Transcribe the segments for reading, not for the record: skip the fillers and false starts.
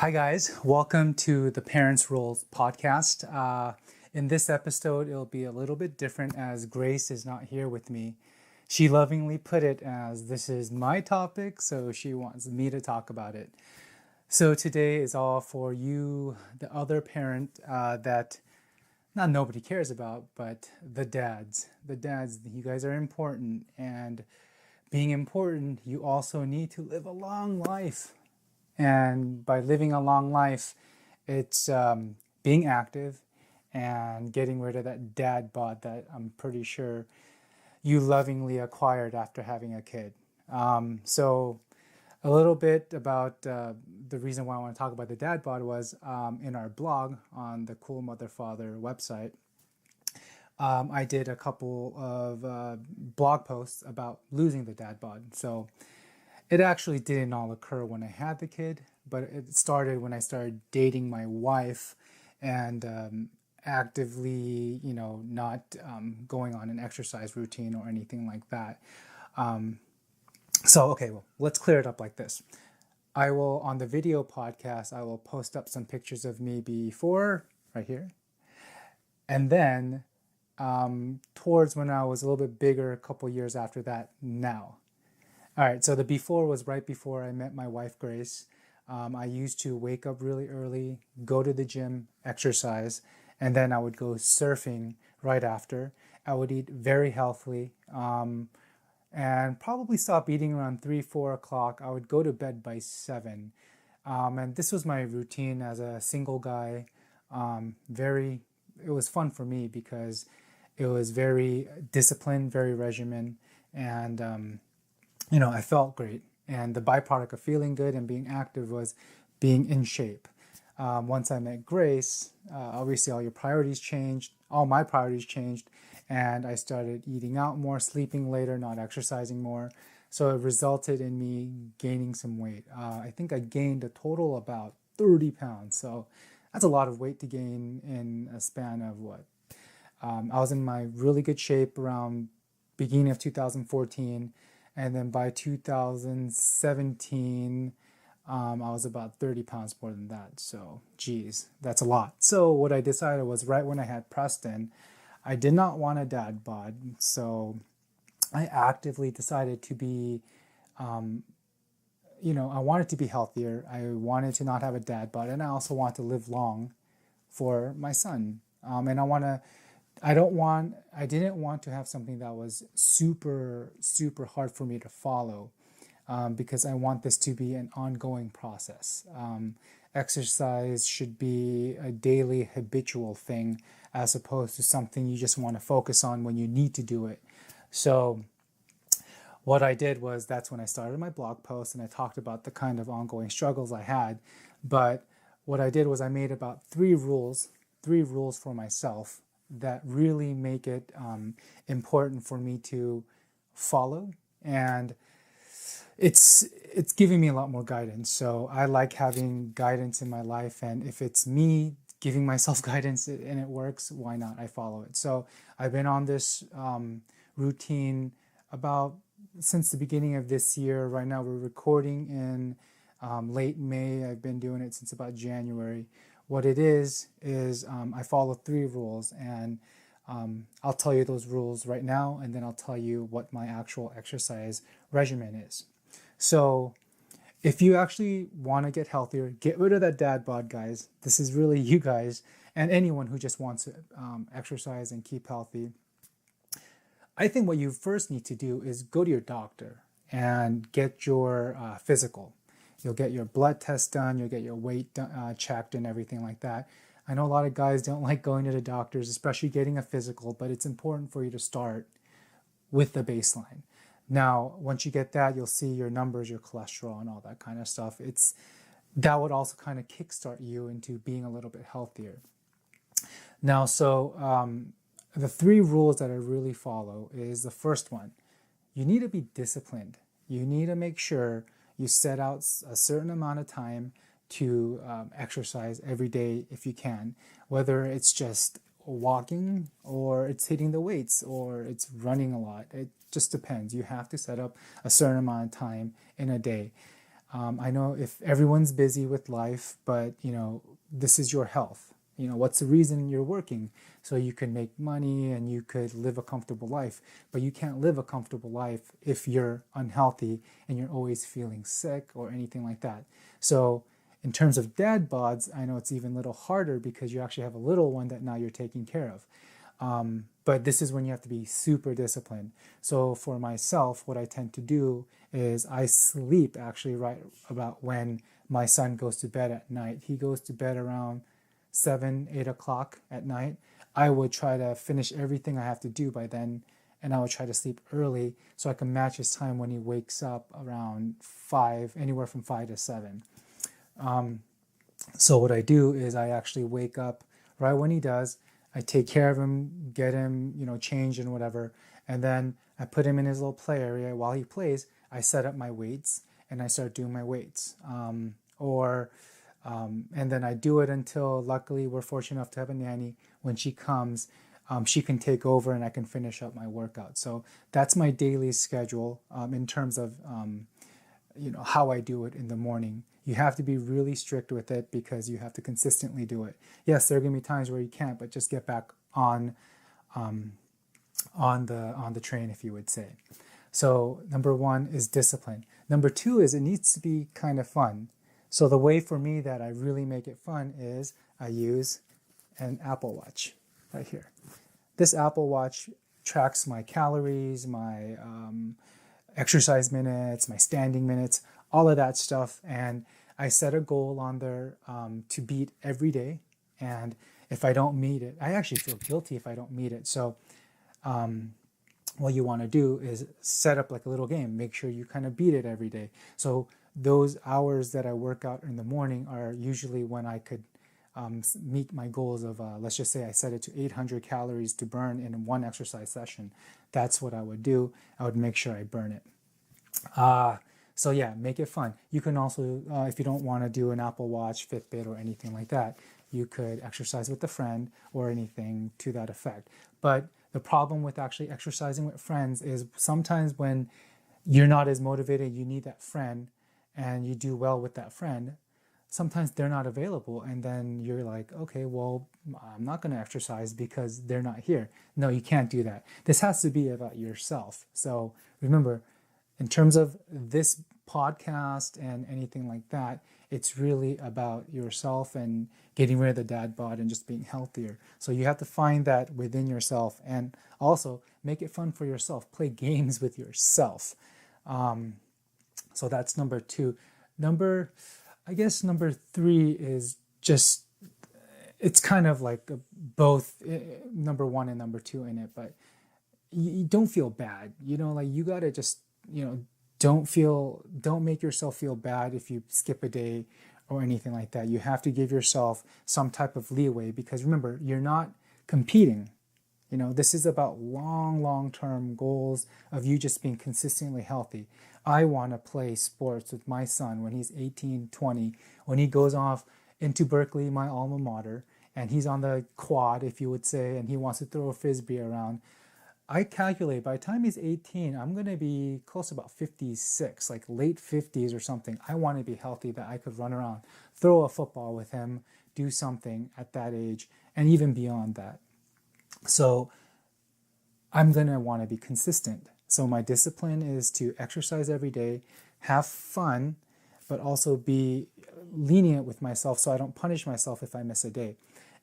Hi, guys. Welcome to the Parents Roles podcast. In this episode, it'll be a little bit different as Grace is not here with me. She lovingly put it as this is my topic, so she wants me to talk about it. So today is all for you, the other parent that not nobody cares about, but the dads. The dads, you guys are important. And being important, you also need to live a long life. And by living a long life, it's being active and getting rid of that dad bod that I'm pretty sure you lovingly acquired after having a kid. So a little bit about the reason why I want to talk about the dad bod was in our blog on the Cool Mother Father website. I did a couple of blog posts about losing the dad bod. So it actually didn't all occur when I had the kid, but it started when I started dating my wife and actively, not going on an exercise routine or anything like that. Well, let's clear it up like this. I will, on the video podcast, I will post up some pictures of me before, right here. And then towards when I was a little bit bigger, a couple years after that, now. All right, so the before was right before I met my wife, Grace. I used to wake up really early, go to the gym, exercise, and then I would go surfing right after. I would eat very healthily and probably stop eating around 3, 4 o'clock. I would go to bed by 7. And this was my routine as a single guy. It was fun for me because it was very disciplined, very regimen, and I felt great. And the byproduct of feeling good and being active was being in shape. Once I met Grace, obviously all your priorities changed, all my priorities changed, and I started eating out more, sleeping later, not exercising more. So it resulted in me gaining some weight. I think I gained a total about 30 pounds. So that's a lot of weight to gain in a span of what? I was in my really good shape around beginning of 2014. And then by 2017, I was about 30 pounds more than that. So, geez, that's a lot. So what I decided was right when I had Preston, I did not want a dad bod. So I actively decided to be, I wanted to be healthier. I wanted to not have a dad bod. And I also want to live long for my son. I didn't want to have something that was super, super hard for me to follow because I want this to be an ongoing process. Exercise should be a daily habitual thing as opposed to something you just want to focus on when you need to do it. So what I did was that's when I started my blog post and I talked about the kind of ongoing struggles I had. But what I did was I made about three rules for myself that really make it important for me to follow, and it's giving me a lot more guidance. So I like having guidance in my life, and if it's me giving myself guidance and it works, why not? I follow it. So I've been on this routine about since the beginning of this year. Right now we're recording in late May. I've been doing it since about January. What it is I follow 3 rules, and I'll tell you those rules right now, and then I'll tell you what my actual exercise regimen is. So if you actually want to get healthier, get rid of that dad bod, guys. This is really you guys and anyone who just wants to exercise and keep healthy. I think what you first need to do is go to your doctor and get your physical. You'll get your blood test done, you'll get your weight checked and everything like that. I know a lot of guys don't like going to the doctors, especially getting a physical, but it's important for you to start with the baseline. Now, once you get that, you'll see your numbers, your cholesterol, and all that kind of stuff. That would also kind of kickstart you into being a little bit healthier. Now, the 3 rules that I really follow is the first one. You need to be disciplined. You need to make sure you set out a certain amount of time to exercise every day if you can, whether it's just walking or it's hitting the weights or it's running a lot. It just depends. You have to set up a certain amount of time in a day. I know if everyone's busy with life, but this is your health. What's the reason you're working? So you can make money and you could live a comfortable life, but you can't live a comfortable life if you're unhealthy and you're always feeling sick or anything like that. So in terms of dad bods, I know it's even a little harder because you actually have a little one that now you're taking care of. But this is when you have to be super disciplined. So for myself, what I tend to do is I sleep actually right about when my son goes to bed at night. He goes to bed around 7, 8 o'clock at night. I would try to finish everything I have to do by then, and I would try to sleep early so I can match his time when he wakes up around 5, anywhere from 5 to 7. So what I do is I actually wake up right when he does. I take care of him, get him, changed and whatever. And then I put him in his little play area. While he plays, I set up my weights and I start doing my weights. And then I do it until, luckily, we're fortunate enough to have a nanny. When she comes, she can take over and I can finish up my workout. So that's my daily schedule in terms of, how I do it in the morning. You have to be really strict with it because you have to consistently do it. Yes, there are going to be times where you can't, but just get back on the train, if you would say. So number 1 is discipline. Number 2 is it needs to be kind of fun. So the way for me that I really make it fun is I use an Apple Watch right here. This Apple Watch tracks my calories, my exercise minutes, my standing minutes, all of that stuff. And I set a goal on there to beat every day. And if I don't meet it, I actually feel guilty if I don't meet it. So what you want to do is set up like a little game. Make sure you kind of beat it every day. So those hours that I work out in the morning are usually when I could meet my goals of, let's just say I set it to 800 calories to burn in one exercise session. That's what I would do. I would make sure I burn it. So yeah, make it fun. You can also, if you don't want to do an Apple Watch, Fitbit, or anything like that, you could exercise with a friend or anything to that effect. But the problem with actually exercising with friends is sometimes when you're not as motivated, you need that friend, and you do well with that friend, sometimes they're not available. And then you're like, okay, well, I'm not going to exercise because they're not here. No, you can't do that. This has to be about yourself. So remember, in terms of this podcast and anything like that, it's really about yourself and getting rid of the dad bod and just being healthier. So you have to find that within yourself and also make it fun for yourself. Play games with yourself. So that's number 2. Number 3 is just, it's kind of like both number 1 and number 2 in it, but you don't feel bad. You got to just, don't make yourself feel bad if you skip a day or anything like that. You have to give yourself some type of leeway because remember, you're not competing. This is about long-term goals of you just being consistently healthy. I want to play sports with my son when he's 18, 20, when he goes off into Berkeley, my alma mater, and he's on the quad, if you would say, and he wants to throw a frisbee around. I calculate by the time he's 18, I'm going to be close to about 56, like late 50s or something. I want to be healthy that I could run around, throw a football with him, do something at that age, and even beyond that. So I'm going to want to be consistent. So my discipline is to exercise every day, have fun, but also be lenient with myself so I don't punish myself if I miss a day.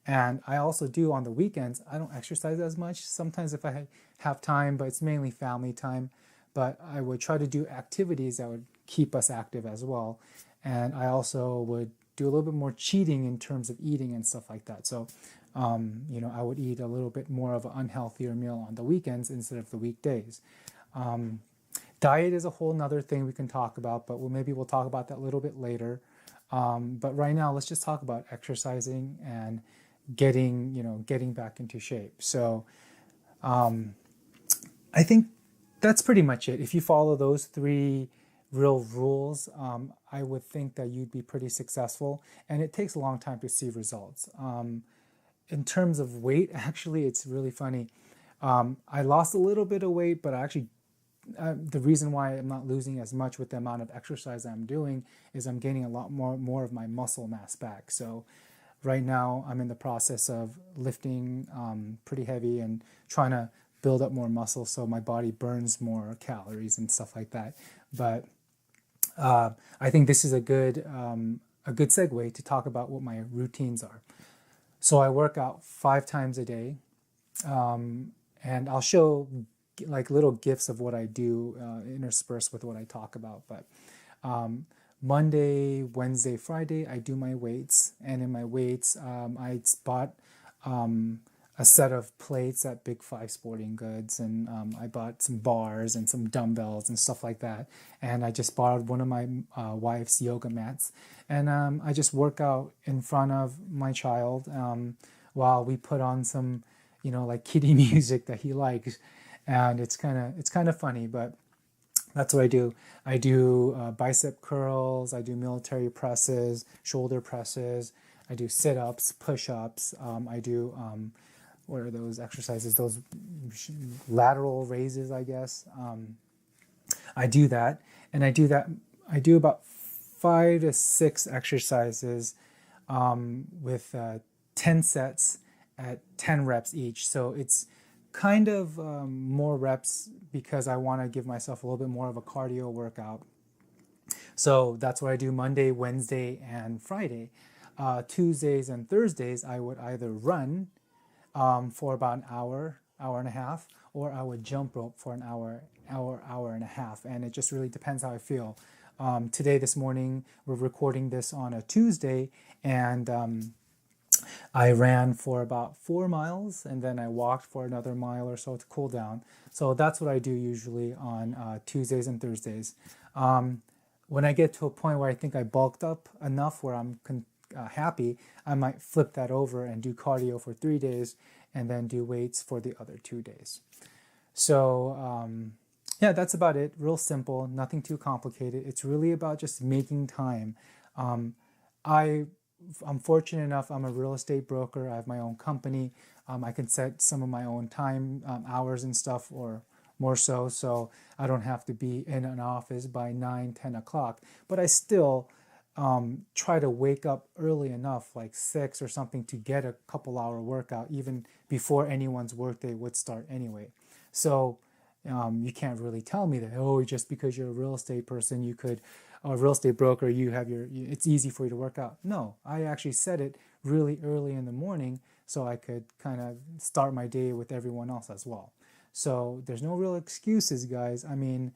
And I also do on the weekends, I don't exercise as much. Sometimes if I have time, but it's mainly family time. But I would try to do activities that would keep us active as well. And I also would do a little bit more cheating in terms of eating and stuff like that. So, I would eat a little bit more of an unhealthier meal on the weekends instead of the weekdays. Diet is a whole nother thing we can talk about, but maybe we'll talk about that a little bit later. But right now, let's just talk about exercising and getting back into shape. So I think that's pretty much it. If you follow those 3 real rules, I would think that you'd be pretty successful. And it takes a long time to see results. In terms of weight, actually, it's really funny. I lost a little bit of weight, but I actually the reason why I'm not losing as much with the amount of exercise I'm doing is I'm gaining a lot more of my muscle mass back. So right now I'm in the process of lifting pretty heavy and trying to build up more muscle so my body burns more calories and stuff like that. But I think this is a good segue to talk about what my routines are. So I work out 5 times a day, and I'll show like little gifs of what I do interspersed with what I talk about. But Monday, Wednesday, Friday, I do my weights, and in my weights, I bought a set of plates at Big Five Sporting Goods, and I bought some bars and some dumbbells and stuff like that. And I just borrowed one of my wife's yoga mats, and I just work out in front of my child while we put on some, like kiddie music that he likes, and it's kind of funny, but that's what I do. I do bicep curls, I do military presses, shoulder presses, I do sit-ups, push-ups, I do what are those exercises? Those lateral raises, I guess. I do that, and I do about 5 to 6 exercises with 10 sets at 10 reps each. So it's kind of more reps because I want to give myself a little bit more of a cardio workout. So that's what I do Monday, Wednesday, and Friday. Tuesdays and Thursdays, I would either run for about an hour and a half, or I would jump rope for an hour and a half, and it just really depends how I feel. This morning, we're recording this on a Tuesday, and I ran for about 4 miles, and then I walked for another mile or so to cool down. So that's what I do usually on Tuesdays and Thursdays. When I get to a point where I think I bulked up enough where I'm happy, I might flip that over and do cardio for 3 days and then do weights for the other 2 days. So yeah, that's about it. Real simple, nothing too complicated. It's really about just making time. I'm fortunate enough, I'm a real estate broker. I have my own company. I can set some of my own time, hours and stuff, or more so I don't have to be in an office by 9, 10 o'clock. But I still try to wake up early enough, like 6 or something, to get a couple hour workout even before anyone's workday would start anyway. So you can't really tell me that, oh, just because you're a real estate person, a real estate broker, it's easy for you to work out. No, I actually set it really early in the morning so I could kind of start my day with everyone else as well. So there's no real excuses, guys. I mean,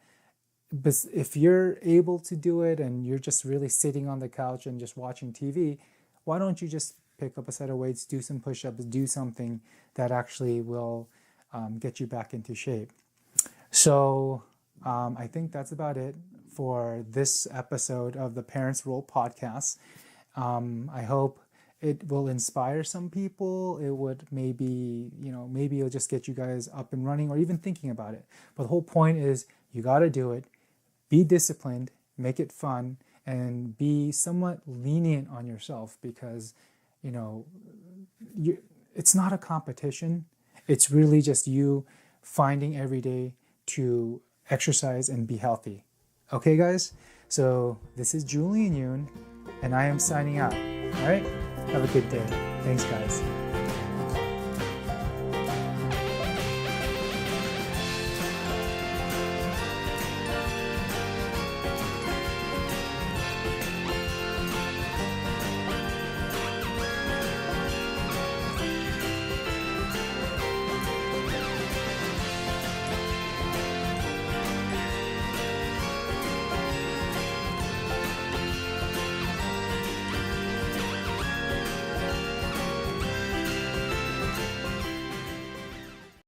but if you're able to do it and you're just really sitting on the couch and just watching TV, why don't you just pick up a set of weights, do some push-ups, do something that actually will get you back into shape. So I think that's about it for this episode of the Parents Role podcast. I hope it will inspire some people. It would maybe it'll just get you guys up and running or even thinking about it. But the whole point is you got to do it. Be disciplined, make it fun, and be somewhat lenient on yourself because, it's not a competition. It's really just you finding every day to exercise and be healthy. Okay, guys? So this is Julian Yoon, and I am signing out. All right? Have a good day. Thanks, guys.